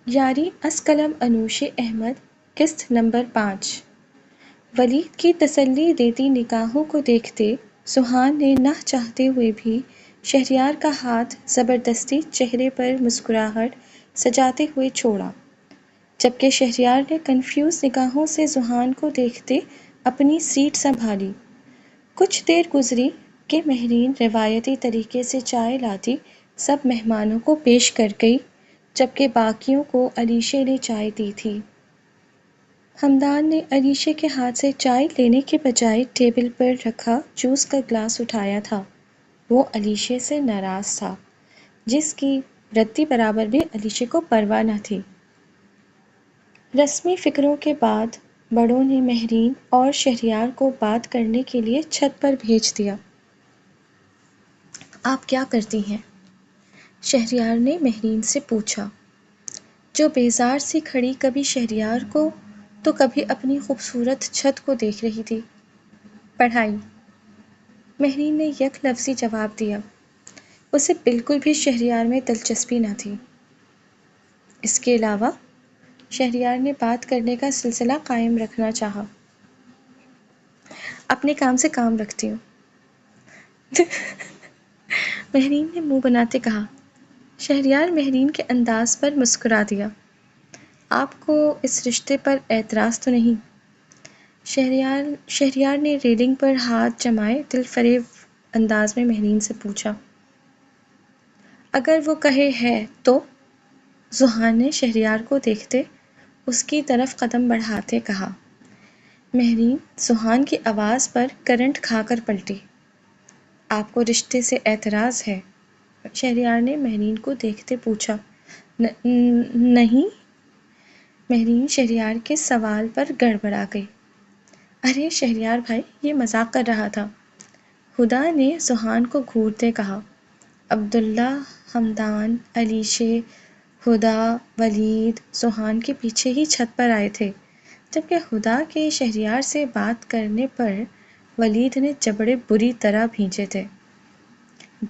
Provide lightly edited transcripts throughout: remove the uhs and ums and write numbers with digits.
یاری از قلم انوش احمد قسط نمبر 5۔ ولید کی تسلی دیتی نگاہوں کو دیکھتے سہان نے نہ چاہتے ہوئے بھی شہریار کا ہاتھ زبردستی چہرے پر مسکراہٹ سجاتے ہوئے چھوڑا، جبکہ شہریار نے کنفیوز نگاہوں سے سہان کو دیکھتے اپنی سیٹ سنبھالی۔ کچھ دیر گزری کہ مہرین روایتی طریقے سے چائے لاتی سب مہمانوں کو پیش کر گئی، جبکہ باقیوں کو علیشے نے چائے دی تھی۔ ہمدان نے علیشے کے ہاتھ سے چائے لینے کے بجائے ٹیبل پر رکھا جوس کا گلاس اٹھایا تھا۔ وہ علیشے سے ناراض تھا، جس کی ردی برابر بھی علیشے کو پرواہ نہ تھی۔ رسمی فکروں کے بعد بڑوں نے مہرین اور شہریار کو بات کرنے کے لیے چھت پر بھیج دیا۔ آپ کیا کرتی ہیں؟ شہریار نے مہرین سے پوچھا، جو بیزار سی کھڑی کبھی شہریار کو تو کبھی اپنی خوبصورت چھت کو دیکھ رہی تھی۔ پڑھائی، مہرین نے یک لفظی جواب دیا۔ اسے بالکل بھی شہریار میں دلچسپی نہ تھی۔ اس کے علاوہ شہریار نے بات کرنے کا سلسلہ قائم رکھنا چاہا۔ اپنے کام سے کام رکھتی ہوں، مہرین نے منہ بناتے کہا۔ شہریار مہرین کے انداز پر مسکرا دیا۔ آپ کو اس رشتے پر اعتراض تو نہیں؟ شہریار نے ریلنگ پر ہاتھ جمائے دل فریب انداز میں مہرین سے پوچھا۔ اگر وہ کہے ہے تو؟ سہان نے شہریار کو دیکھتے اس کی طرف قدم بڑھاتے کہا۔ مہرین سہان کی آواز پر کرنٹ کھا کر پلٹی۔ آپ کو رشتے سے اعتراض ہے؟ شہریار نے مہرین کو دیکھتے پوچھا۔ نہیں۔ مہرین شہریار کے سوال پر گڑبڑا گئی۔ ارے شہریار بھائی، یہ مذاق کر رہا تھا، ہدا نے سہان کو گھورتے کہا۔ عبداللہ، ہمدان، علیشے، ہدا، ولید سہان کے پیچھے ہی چھت پر آئے تھے، جبکہ ہدا کے شہریار سے بات کرنے پر ولید نے جبڑے بری طرح بھینچے تھے۔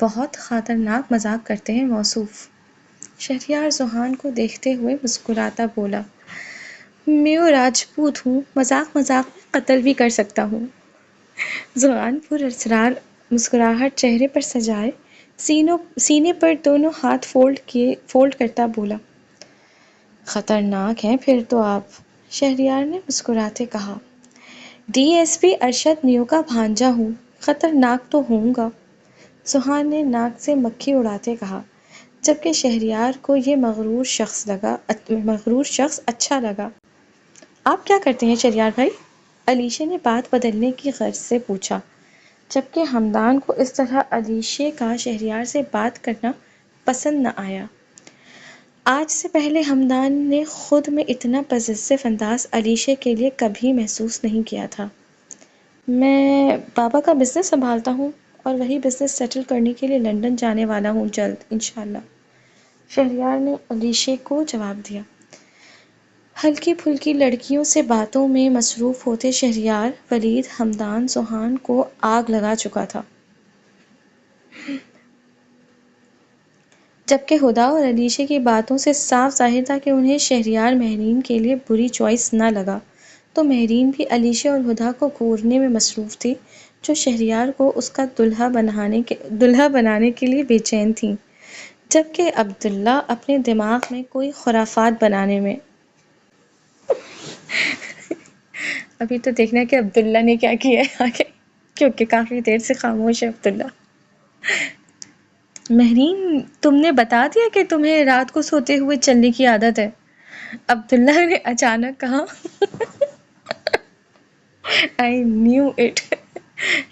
بہت خطرناک مذاق کرتے ہیں موصوف۔ شہریار سہان کو دیکھتے ہوئے مسکراتا بولا، میں راجپوت ہوں، مذاق مذاق میں قتل بھی کر سکتا ہوں۔ سہان پر اسرار مسکراہٹ چہرے پر سجائے سینے پر دونوں ہاتھ فولڈ کرتا بولا، خطرناک ہیں پھر تو آپ۔ شہریار نے مسکراتے کہا، D S P Arshad new کا بھانجا ہوں، خطرناک تو ہوں گا۔ سہان نے ناک سے مکھی اڑاتے کہا، جبکہ شہریار کو یہ مغرور شخص اچھا لگا۔ آپ کیا کرتے ہیں شہریار بھائی؟ علیشے نے بات بدلنے کی غرض سے پوچھا، جبکہ ہمدان کو اس طرح علیشے کا شہریار سے بات کرنا پسند نہ آیا۔ آج سے پہلے ہمدان نے خود میں اتنا پوزیسو انداز علیشے کے لیے کبھی محسوس نہیں کیا تھا۔ میں بابا کا بزنس سنبھالتا ہوں اور وہی بزنس سیٹل کرنے کے لیے لندن جانے والا ہوں جلد انشاءاللہ، شہریار نے علیشے کو جواب دیا۔ ہلکی پھلکی لڑکیوں سے باتوں میں مصروف ہوتے شہریار، ولید، ہمدان سہان کو آگ لگا چکا تھا، جبکہ ہدا اور علیشے کی باتوں سے صاف ظاہر تھا کہ انہیں شہریار مہرین کے لیے بری چوائس نہ لگا، تو مہرین بھی علیشے اور ہدا کو گھورنے میں مصروف تھی، جو شہریار کو اس کا دلہا بنانے کے لیے بے چین تھیں، جبکہ عبداللہ اپنے دماغ میں کوئی خرافات بنانے میں۔ ابھی تو دیکھنا کہ عبداللہ نے کیا کیا ہے آگے، کیونکہ کافی دیر سے خاموش ہے عبداللہ۔ مہرین، تم نے بتا دیا کہ تمہیں رات کو سوتے ہوئے چلنے کی عادت ہے؟ عبداللہ نے اچانک کہا۔ I knew it،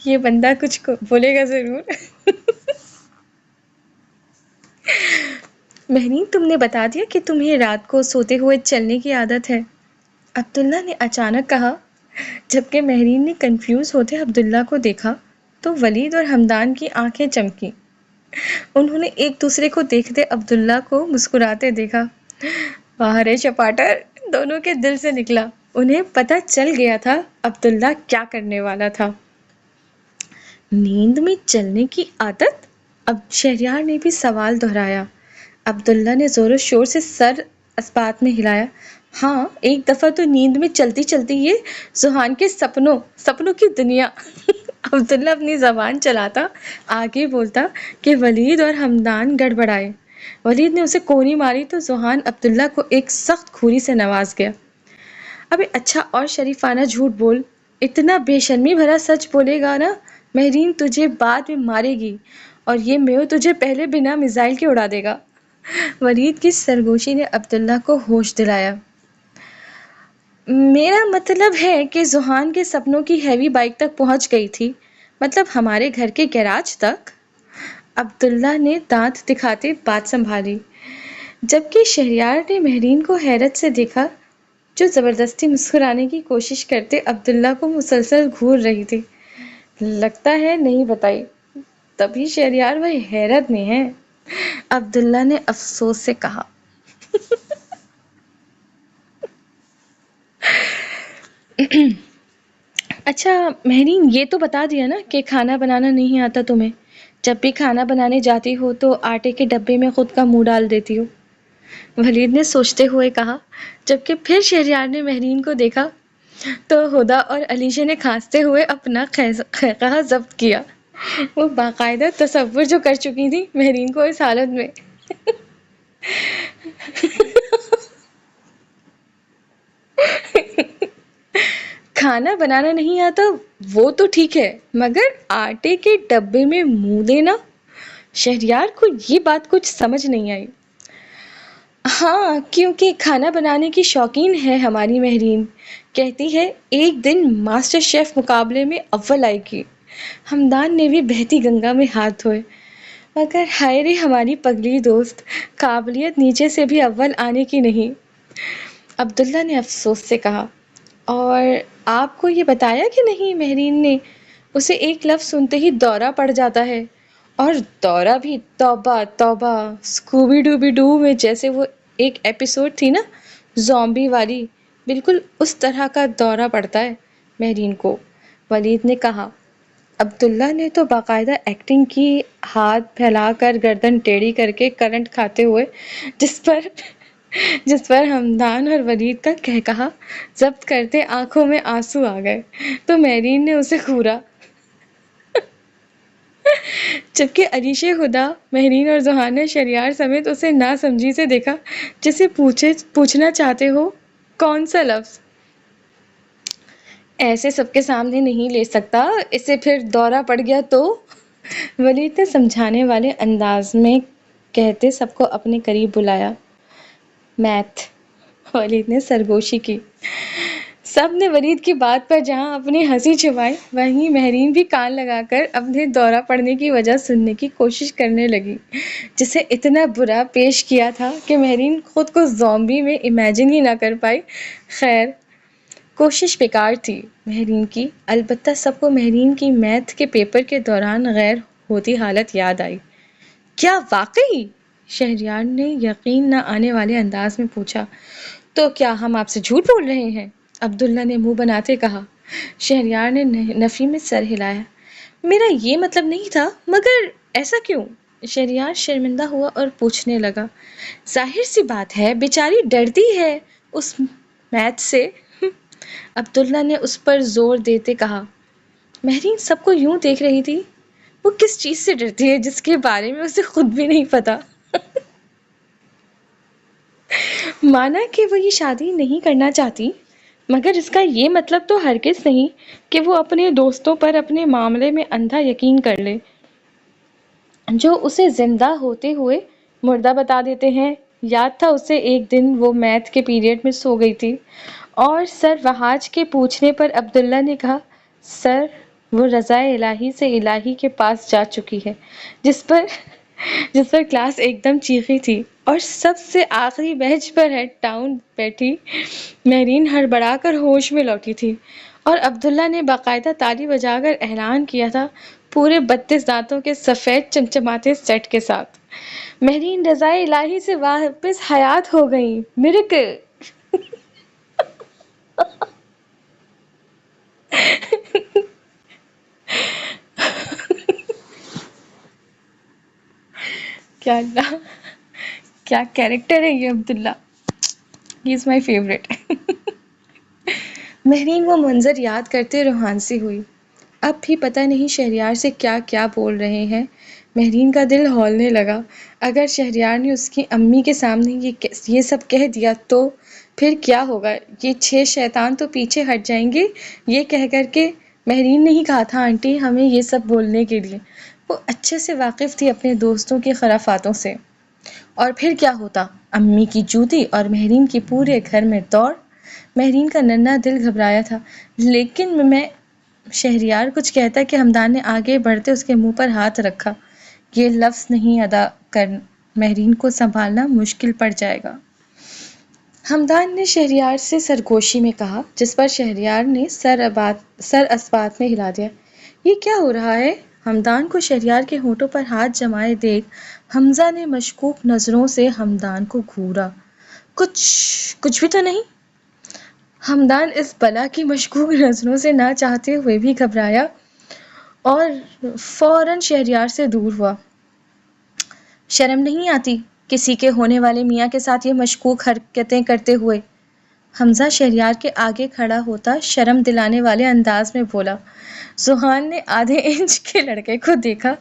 یہ بندہ کچھ بولے گا ضرور۔ مہرین، تم نے بتا دیا کہ تمہیں رات کو سوتے ہوئے چلنے کی عادت ہے؟ عبداللہ نے اچانک کہا، جبکہ مہرین نے کنفیوز ہوتے عبداللہ کو دیکھا تو ولید اور ہمدان کی آنکھیں چمکیں۔ انہوں نے ایک دوسرے کو دیکھتے عبداللہ کو مسکراتے دیکھا۔ واہ رے چپاٹر، دونوں کے دل سے نکلا۔ انہیں پتہ چل گیا تھا عبداللہ کیا کرنے والا تھا۔ نیند میں چلنے کی عادت؟ اب شہریار نے بھی سوال دہرایا۔ عبداللہ نے زور و شور سے سر اسبات نے ہلایا۔ ہاں، ایک دفعہ تو نیند میں چلتی چلتی یہ ذوحان کے سپنوں کی دنیا عبداللہ اپنی زبان چلاتا آگے بولتا کہ ولید اور ہمدان گڑبڑائے۔ ولید نے اسے کونی ماری تو ذوحان عبداللہ کو ایک سخت کھوری سے نواز گیا۔ ابے اچھا اور شریفانہ جھوٹ بول، اتنا بے شرمی بھرا سچ بولے گا نا، مہرین تجھے بعد میں مارے گی اور یہ میو تجھے پہلے بنا میزائل کے اڑا دے گا۔ ولید کی سرگوشی نے عبداللہ کو ہوش دلایا۔ میرا مطلب ہے کہ ذوحان کے سپنوں کی ہیوی بائک تک پہنچ گئی تھی، مطلب ہمارے گھر کے گیراج تک۔ عبداللہ نے دانت دکھاتے بات سنبھالی، جبکہ شہریار نے مہرین کو حیرت سے دیکھا جو زبردستی مسکرانے کی کوشش کرتے عبداللہ کو مسلسل گھور رہی تھی۔ لگتا ہے نہیں بتائی، تبھی شہریار بھائی حیرت میں ہے، عبداللہ نے افسوس سے کہا۔ اچھا مہرین، یہ تو بتا دیا نا کہ کھانا بنانا نہیں آتا تمہیں؟ جب بھی کھانا بنانے جاتی ہو تو آٹے کے ڈبے میں خود کا منہ ڈال دیتی ہو، ولید نے سوچتے ہوئے کہا، جبکہ پھر شہریار نے مہرین کو دیکھا تو ہدا اور علیشہ نے کھانستے ہوئے اپنا قہقہہ ضبط کیا۔ وہ باقاعدہ تصور جو کر چکی تھی مہرین کو اس حالت میں۔ کھانا بنانا نہیں آتا وہ تو ٹھیک ہے، مگر آٹے کے ڈبے میں منہ دینا؟ شہریار کو یہ بات کچھ سمجھ نہیں آئی۔ ہاں، کیونکہ کھانا بنانے کی شوقین ہے ہماری مہرین، کہتی ہے ایک دن ماسٹر شیف مقابلے میں اول آئے گی۔ ہمدان نے بھی بہتی گنگا میں ہاتھ دھوئے، مگر ہائے رے ہماری پگلی دوست، قابلیت نیچے سے بھی اول آنے کی نہیں، عبداللہ نے افسوس سے کہا۔ اور آپ کو یہ بتایا کہ نہیں؟ مہرین نے، اسے ایک لفظ سنتے ہی دورہ پڑ جاتا ہے، اور دورہ بھی توبہ توبہ، اسکوبی ڈوبی ڈو میں جیسے وہ ایک ایپیسوڈ تھی نا زومبی والی، بالکل اس طرح کا دورہ پڑتا ہے مہرین کو، ولید نے کہا۔ عبداللہ نے تو باقاعدہ ایکٹنگ کی، ہاتھ پھیلا کر گردن ٹیڑھی کر کے کرنٹ کھاتے ہوئے، جس پر ہمدان اور ولید کا قہقہہ ضبط کرتے آنکھوں میں آنسو آ گئے تو مہرین نے اسے گھورا، جبکہ علیشہ، ہدا، مہرین اور ذوحان نے شہریار سمیت اسے ناسمجھی سے دیکھا، جسے پوچھنا چاہتے ہو کون سا لفظ؟ ایسے سب کے سامنے نہیں لے سکتا اسے، پھر دورہ پڑ گیا تو؟ ولید نے سمجھانے والے انداز میں کہتے سب کو اپنے قریب بلایا۔ میتھ، ولید نے سرگوشی کی۔ سب نے ولید کی بات پر جہاں اپنی ہنسی چھپائی، وہیں مہرین بھی کان لگا کر اپنے دورہ پڑنے کی وجہ سننے کی کوشش کرنے لگی، جسے اتنا برا پیش کیا تھا کہ مہرین خود کو زومبی میں امیجن ہی نہ کر پائی۔ خیر، کوشش بیکار تھی مہرین کی، البتہ سب کو مہرین کی میتھ کے پیپر کے دوران غیر ہوتی حالت یاد آئی۔ کیا واقعی؟ شہریار نے یقین نہ آنے والے انداز میں پوچھا۔ تو کیا ہم آپ سے جھوٹ بول رہے ہیں؟ عبداللہ نے منہ بناتے کہا۔ شہریار نے نفی میں سر ہلایا۔ میرا یہ مطلب نہیں تھا، مگر ایسا کیوں؟ شہریار شرمندہ ہوا اور پوچھنے لگا۔ ظاہر سی بات ہے، بیچاری ڈرتی ہے اس میتھ سے، عبداللہ نے اس پر زور دیتے کہا۔ مہرین سب کو یوں دیکھ رہی تھی، وہ کس چیز سے ڈرتی ہے جس کے بارے میں اسے خود بھی نہیں پتا؟ مانا کہ وہ یہ شادی نہیں کرنا چاہتی، مگر اس کا یہ مطلب تو ہرگز نہیں کہ وہ اپنے دوستوں پر اپنے معاملے میں اندھا یقین کر لے، جو اسے زندہ ہوتے ہوئے مردہ بتا دیتے ہیں۔ یاد تھا اسے ایک دن وہ میتھ کے پیریڈ میں سو گئی تھی، اور سر وہاج کے پوچھنے پر عبداللہ نے کہا، سر وہ رضا الہی سے الہی کے پاس جا چکی ہے، جس پر کلاس ایک دم چیخی تھی، اور سب سے آخری بینچ پر ہیڈ ڈاؤن بیٹھی مہرین ہڑبڑا کر ہوش میں لوٹی تھی، اور عبداللہ نے باقاعدہ تالی بجا کر اعلان کیا تھا پورے 32 دانتوں کے سفید چمچماتے سیٹ کے ساتھ، مہرین رضا الہی سے واپس حیات ہو گئی، میریکل! کیا اللہ، کیا کیریکٹر ہے یہ عبداللہ! ہی از مائی فیوریٹ. مہرین وہ منظر یاد کرتے روحان سی ہوئی. اب بھی پتہ نہیں شہریار سے کیا کیا بول رہے ہیں. مہرین کا دل ہولنے لگا. اگر شہریار نے اس کی امی کے سامنے یہ سب کہہ دیا تو پھر کیا ہوگا؟ یہ 6 شیطان تو پیچھے ہٹ جائیں گے یہ کہہ کر کے. مہرین نے ہی کہا تھا آنٹی ہمیں یہ سب بولنے کے لیے. وہ اچھے سے واقف تھی اپنے دوستوں کی خرافاتوں سے. اور پھر کیا ہوتا؟ امی کی جوتی اور مہرین کی پورے گھر میں دوڑ. مہرین کا ننھا دل گھبرایا تھا. لیکن میں شہریار کچھ کہتا کہ حمدان نے آگے بڑھتے اس کے منہ پر ہاتھ رکھا. یہ لفظ نہیں ادا کر، مہرین کو سنبھالنا مشکل پڑ جائے گا. حمدان نے شہریار سے سرگوشی میں کہا، جس پر شہریار نے سر اثبات میں ہلا دیا. یہ کیا ہو رہا ہے؟ حمدان کو شہریار کے ہونٹوں پر ہاتھ جمائے دیکھ حمزہ نے مشکوک نظروں سے حمدان کو گھورا. کچھ بھی تو نہیں؟ حمدان اس بلا کی مشکوک نظروں سے نہ چاہتے ہوئے بھی گھبرایا اور فوراً شہریار سے دور ہوا. شرم نہیں آتی کسی کے ہونے والے میاں کے ساتھ یہ مشکوک حرکتیں کرتے ہوئے؟ حمزہ شہریار کے آگے کھڑا ہوتا شرم دلانے والے انداز میں بولا. سوہان نے آدھے انچ کے لڑکے کو دیکھا،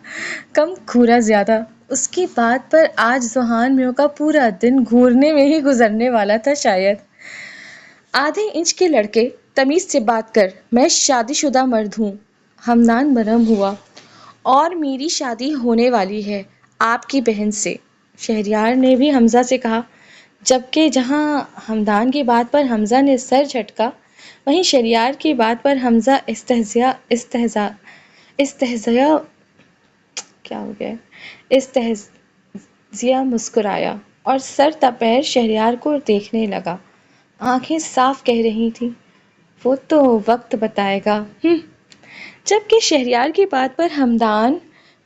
کم گھورا زیادہ. اس کی بات پر آج سوہان میوں کا پورا دن گھورنے میں ہی گزرنے والا تھا شاید. آدھے انچ کے لڑکے، تمیز سے بات کر، میں شادی شدہ مرد ہوں. حمدان برہم ہوا. اور میری شادی ہونے والی ہے آپ کی بہن سے. شہریار نے بھی حمزہ سے کہا، جبکہ جہاں حمدان کی بات پر حمزہ نے سر جھٹکا وہیں شہریار کی بات پر حمزہ استہزاء مسکرایا اور سر تپیر شہریار کو دیکھنے لگا. آنکھیں صاف کہہ رہی تھیں، وہ تو وقت بتائے گا. جبکہ شہریار کی بات پر حمدان،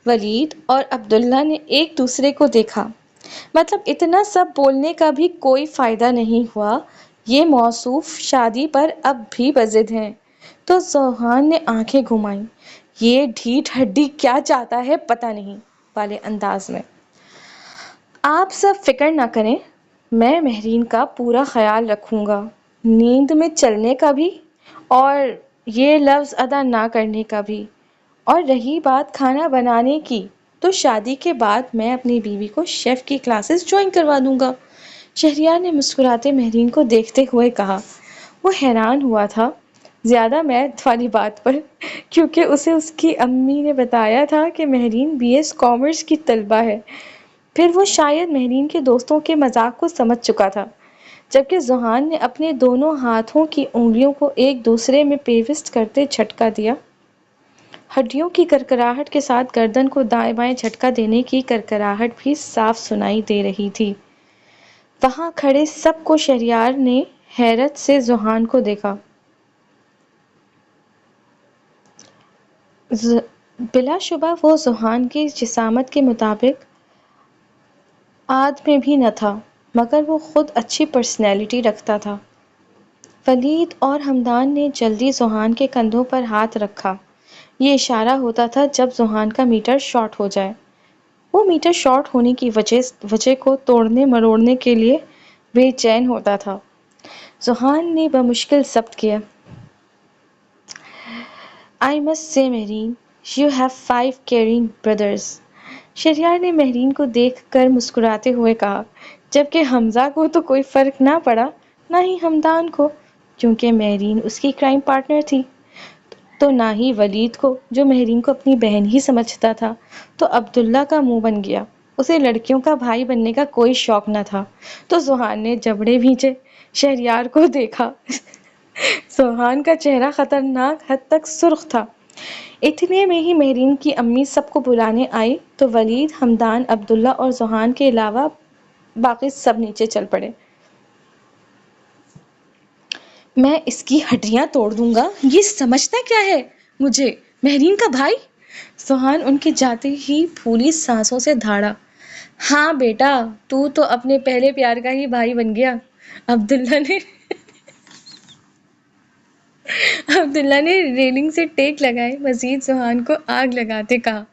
ولید اور عبداللہ نے ایک دوسرے کو دیکھا. مطلب اتنا سب بولنے کا بھی کوئی فائدہ نہیں ہوا. یہ موصوف شادی پر اب بھی بضد ہیں. تو سوہان نے آنکھیں گھمائیں، یہ ڈھیٹ ہڈی کیا چاہتا ہے پتہ نہیں والے انداز میں. آپ سب فکر نہ کریں، میں مہرین کا پورا خیال رکھوں گا، نیند میں چلنے کا بھی اور یہ لفظ ادا نہ کرنے کا بھی. اور رہی بات کھانا بنانے کی تو شادی کے بعد میں اپنی بیوی کو شیف کی کلاسز جوائن کروا دوں گا. شہریار نے مسکراتے مہرین کو دیکھتے ہوئے کہا. وہ حیران ہوا تھا زیادہ میتھ والی بات پر، کیونکہ اسے اس کی امی نے بتایا تھا کہ مہرین BS کامرس کی طالبہ ہے. پھر وہ شاید مہرین کے دوستوں کے مذاق کو سمجھ چکا تھا. جبکہ سوہان نے اپنے دونوں ہاتھوں کی انگلیوں کو ایک دوسرے میں پیوست کرتے جھٹکا دیا. ہڈیوں کی کرکراہٹ کے ساتھ گردن کو دائیں بائیں جھٹکا دینے کی کرکراہٹ بھی صاف سنائی دے رہی تھی. وہاں کھڑے سب کو شہریار نے حیرت سے سوہان کو دیکھا. بلا شبہ وہ سوہان کی جسامت کے مطابق آد میں بھی نہ تھا، مگر وہ خود اچھی پرسنالٹی رکھتا تھا. ولید اور حمدان نے جلدی سوہان کے کندھوں پر ہاتھ رکھا. یہ اشارہ ہوتا تھا جب سوہان کا میٹر شارٹ ہو جائے. وہ میٹر شارٹ ہونے کی وجہ کو توڑنے مروڑنے کے لیے بے چین ہوتا تھا. سوہان نے بمشکل ضبط کیا. I must say Mehreen, you have 5 caring brothers. Shahryar نے مہرین کو دیکھ کر مسکراتے ہوئے کہا، جبکہ حمزہ کو تو کوئی فرق نہ پڑا، نہ ہی حمدان کو، کیونکہ مہرین اس کی کرائم پارٹنر تھی، تو نہ ہی ولید کو جو مہرین کو اپنی بہن ہی سمجھتا تھا. تو عبداللہ کا منہ بن گیا. اسے لڑکیوں کا بھائی بننے کا کوئی شوق نہ تھا. تو سوہان نے جبڑے بھینچے، شہریار کو دیکھا. سوہان کا چہرہ خطرناک حد تک سرخ تھا. اتنے میں ہی مہرین کی امی سب کو بلانے آئی تو ولید، حمدان، عبداللہ اور سوہان کے علاوہ باقی سب نیچے چل پڑے. میں اس کی ہڈیاں توڑ دوں گا. یہ سمجھتا کیا ہے مجھے، مہرین کا بھائی؟ سوہان ان کے جاتے ہی پھولی سانسوں سے دھاڑا. ہاں بیٹا، تو اپنے پہلے پیار کا ہی بھائی بن گیا. عبداللہ نے ریلنگ سے ٹیک لگائے مزید سوہان کو آگ لگاتے کہا،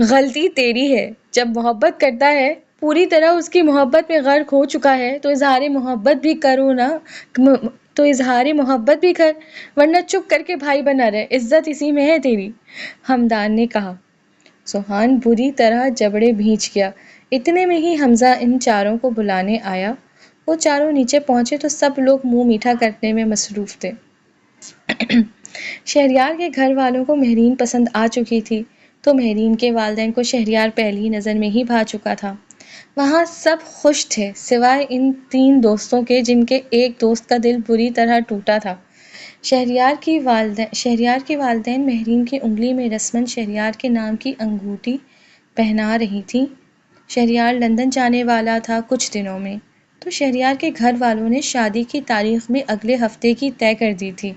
غلطی تیری ہے. جب محبت کرتا ہے پوری طرح اس کی محبت میں غرق ہو چکا ہے تو اظہار محبت بھی کرو نا، تو اظہار محبت بھی کر، ورنہ چپ کر کے بھائی بنا رہے، عزت اسی میں ہے تیری، ہمدان نے کہا۔ سوہان بری طرح جبڑے بھیج گیا۔ اتنے میں ہی حمزہ ان چاروں کو بلانے آیا۔ وہ چاروں نیچے پہنچے تو سب لوگ منہ میٹھا کرنے میں مصروف تھے۔ شہریار کے گھر والوں کو مہرین پسند آ چکی تھی تو مہرین کے والدین کو شہریار پہلی نظر میں ہی بھا چکا تھا۔ وہاں سب خوش تھے سوائے ان 3 دوستوں کے جن کے ایک دوست کا دل بری طرح ٹوٹا تھا۔ شہریار کے والدین مہرین کی انگلی میں رسماً شہریار کے نام کی انگوٹھی پہنا رہی تھیں۔ شہریار لندن جانے والا تھا کچھ دنوں میں، تو شہریار کے گھر والوں نے شادی کی تاریخ بھی اگلے ہفتے کی طے کر دی تھی،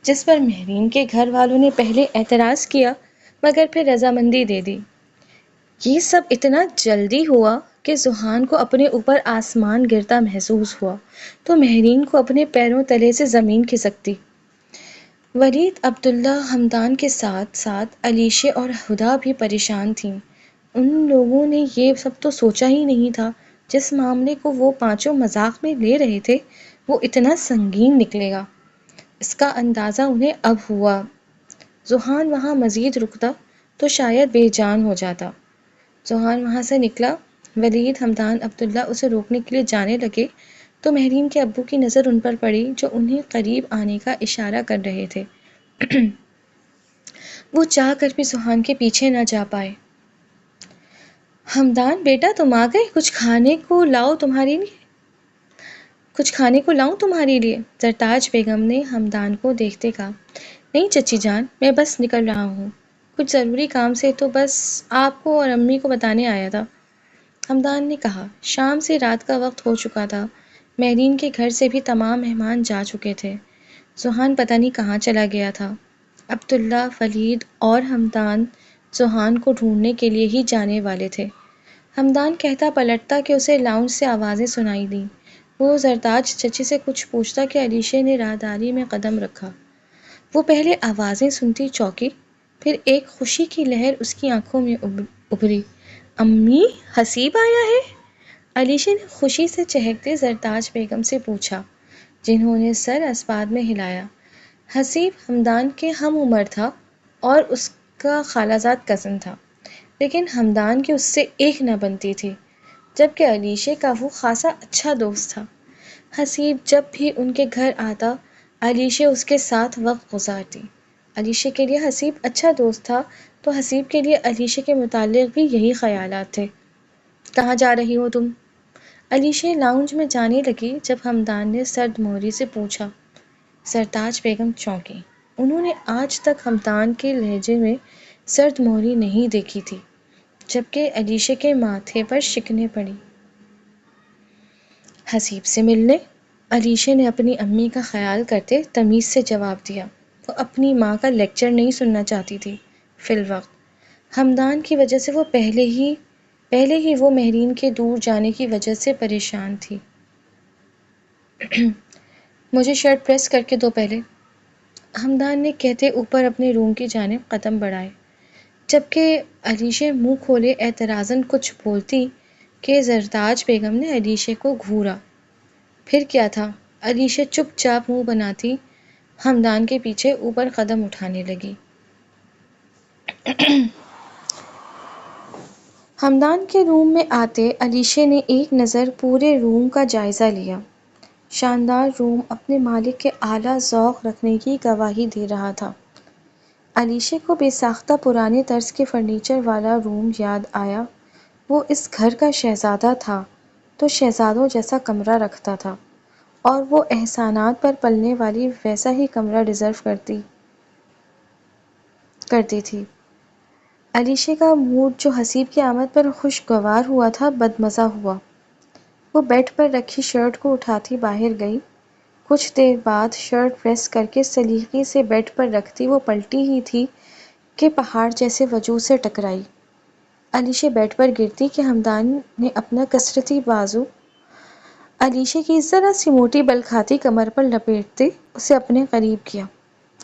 جس پر مہرین کے گھر والوں نے پہلے اعتراض کیا مگر پھر رضامندی دے دی۔ یہ سب اتنا جلدی ہوا کہ سوہان کو اپنے اوپر آسمان گرتا محسوس ہوا تو مہرین کو اپنے پیروں تلے سے زمین کھسکتی۔ ولید، عبداللہ، ہمدان کے ساتھ ساتھ علیشہ اور ہدیٰ بھی پریشان تھیں۔ ان لوگوں نے یہ سب تو سوچا ہی نہیں تھا جس معاملے کو وہ پانچوں مذاق میں لے رہے تھے وہ اتنا سنگین نکلے گا۔ اس کا اندازہ انہیں اب ہوا۔ سوہان وہاں مزید رکتا تو شاید بے جان ہو جاتا۔ سوہان وہاں سے نکلا، ولید، ہمدان، عبداللہ اسے روکنے کے لیے جانے لگے تو مہرین کے ابو کی نظر ان پر پڑی جو انہیں قریب آنے کا اشارہ کر رہے تھے۔ وہ چاہ کر بھی سوہان کے پیچھے نہ جا پائے۔ ہمدان بیٹا تم آ گئے، کچھ کھانے کو لاؤں تمہارے لیے؟ زرتاج بیگم نے ہمدان کو دیکھتے کہا۔ نہیں چچی جان، میں بس نکل رہا ہوں، کچھ ضروری کام سے، تو بس آپ کو اور امی کو بتانے آیا تھا، ہمدان نے کہا۔ شام سے رات کا وقت ہو چکا تھا، مہرین کے گھر سے بھی تمام مہمان جا چکے تھے۔ سوہان پتہ نہیں کہاں چلا گیا تھا۔ عبداللہ، ولید اور ہمدان سوہان کو ڈھونڈنے کے لیے ہی جانے والے تھے۔ ہمدان کہتا پلٹتا کہ اسے لاؤنج سے آوازیں سنائی دیں۔ وہ زرتاج چچی سے کچھ پوچھتا کہ علیشہ نے راہداری میں قدم رکھا۔ وہ پہلے آوازیں سنتی چونکی، پھر ایک خوشی کی لہر اس کی آنکھوں میں ابھری۔ امی، حسیب آیا ہے؟ علیشہ نے خوشی سے چہکتے زرتاج بیگم سے پوچھا، جنہوں نے سر اسباب میں ہلایا۔ حسیب ہمدان کے ہم عمر تھا اور اس کا خالہ زاد کزن تھا، لیکن ہمدان کی اس سے ایک نہ بنتی تھی، جبکہ علیشہ کا وہ خاصا اچھا دوست تھا۔ حسیب جب بھی ان کے گھر آتا علیشہ اس کے ساتھ وقت گزارتی۔ علیشہ کے لیے حسیب اچھا دوست تھا تو حسیب کے لیے علیشہ کے متعلق بھی یہی خیالات تھے۔ کہاں جا رہی ہو تم؟ علیشہ لاؤنج میں جانے لگی جب ہمدان نے سرد مہری سے پوچھا۔ زرتاج بیگم چونکی۔ انہوں نے آج تک ہمدان کے لہجے میں سرد مہری نہیں دیکھی تھی، جبکہ علیشہ کے ماتھے پر شکنیں پڑی۔ حسیب سے ملنے؟ علیشہ نے اپنی امی کا خیال کرتے تمیز سے جواب دیا۔ وہ اپنی ماں کا لیکچر نہیں سننا چاہتی تھی۔ فی الوقت ہمدان کی وجہ سے وہ پہلے ہی وہ مہرین کے دور جانے کی وجہ سے پریشان تھی۔ مجھے شرٹ پریس کر کے دو پہلے، ہمدان نے کہتے اوپر اپنے روم کی جانب قدم بڑھائے، جبکہ علیشہ منہ کھولے اعتراضاً کچھ بولتی کہ زرتاج بیگم نے علیشہ کو گھورا۔ پھر کیا تھا؟ علیشہ چپ چاپ منہ بناتی ہمدان کے پیچھے اوپر قدم اٹھانے لگی۔ ہمدان کے روم میں آتے علیشہ نے ایک نظر پورے روم کا جائزہ لیا۔ شاندار روم اپنے مالک کے اعلیٰ ذوق رکھنے کی گواہی دے رہا تھا۔ علیشہ کو بے ساختہ پرانے طرز کے فرنیچر والا روم یاد آیا۔ وہ اس گھر کا شہزادہ تھا تو شہزادوں جیسا کمرہ رکھتا تھا، اور وہ احسانات پر پلنے والی ویسا ہی کمرہ ڈیزرو کرتی تھی۔ علیشہ کا موڈ جو حسیب کی آمد پر خوشگوار ہوا تھا بدمزہ ہوا۔ وہ بیڈ پر رکھی شرٹ کو اٹھاتی باہر گئی۔ کچھ دیر بعد شرٹ پریس کر کے سلیقے سے بیڈ پر رکھتی وہ پلٹی ہی تھی کہ پہاڑ جیسے وجود سے ٹکرائی۔ علیشہ بیڈ پر گرتی کہ ہمدان نے اپنا کسرتی بازو علیشہ کی ذرا سی موٹی بل کھاتی کمر پر لپیٹتے اسے اپنے قریب کیا۔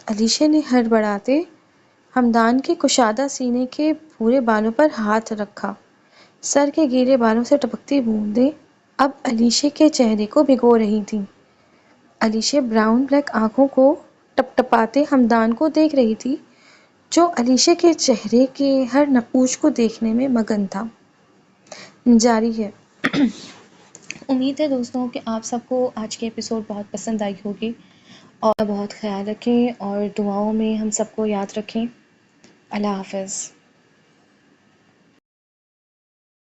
علیشہ نے ہڑبڑاتے ہمدان کے کشادہ سینے کے بھورے بالوں پر ہاتھ رکھا۔ سر کے گیلے بالوں سے ٹپکتی بوندیں اب علیشے کے چہرے کو بھگو رہی تھیں۔ علیشے براؤن بلیک آنکھوں کو ٹپ ٹپاتے ہمدان کو دیکھ رہی تھی، جو علیشے کے چہرے کے ہر نقوش کو دیکھنے میں مگن تھا۔ جاری ہے۔ امید ہے دوستوں کہ آپ سب کو آج کی ایپیسوڈ بہت پسند آئی ہوگی، اور بہت خیال رکھیں اور دعاؤں میں ہم سب کو یاد رکھیں۔ اللہ حافظ۔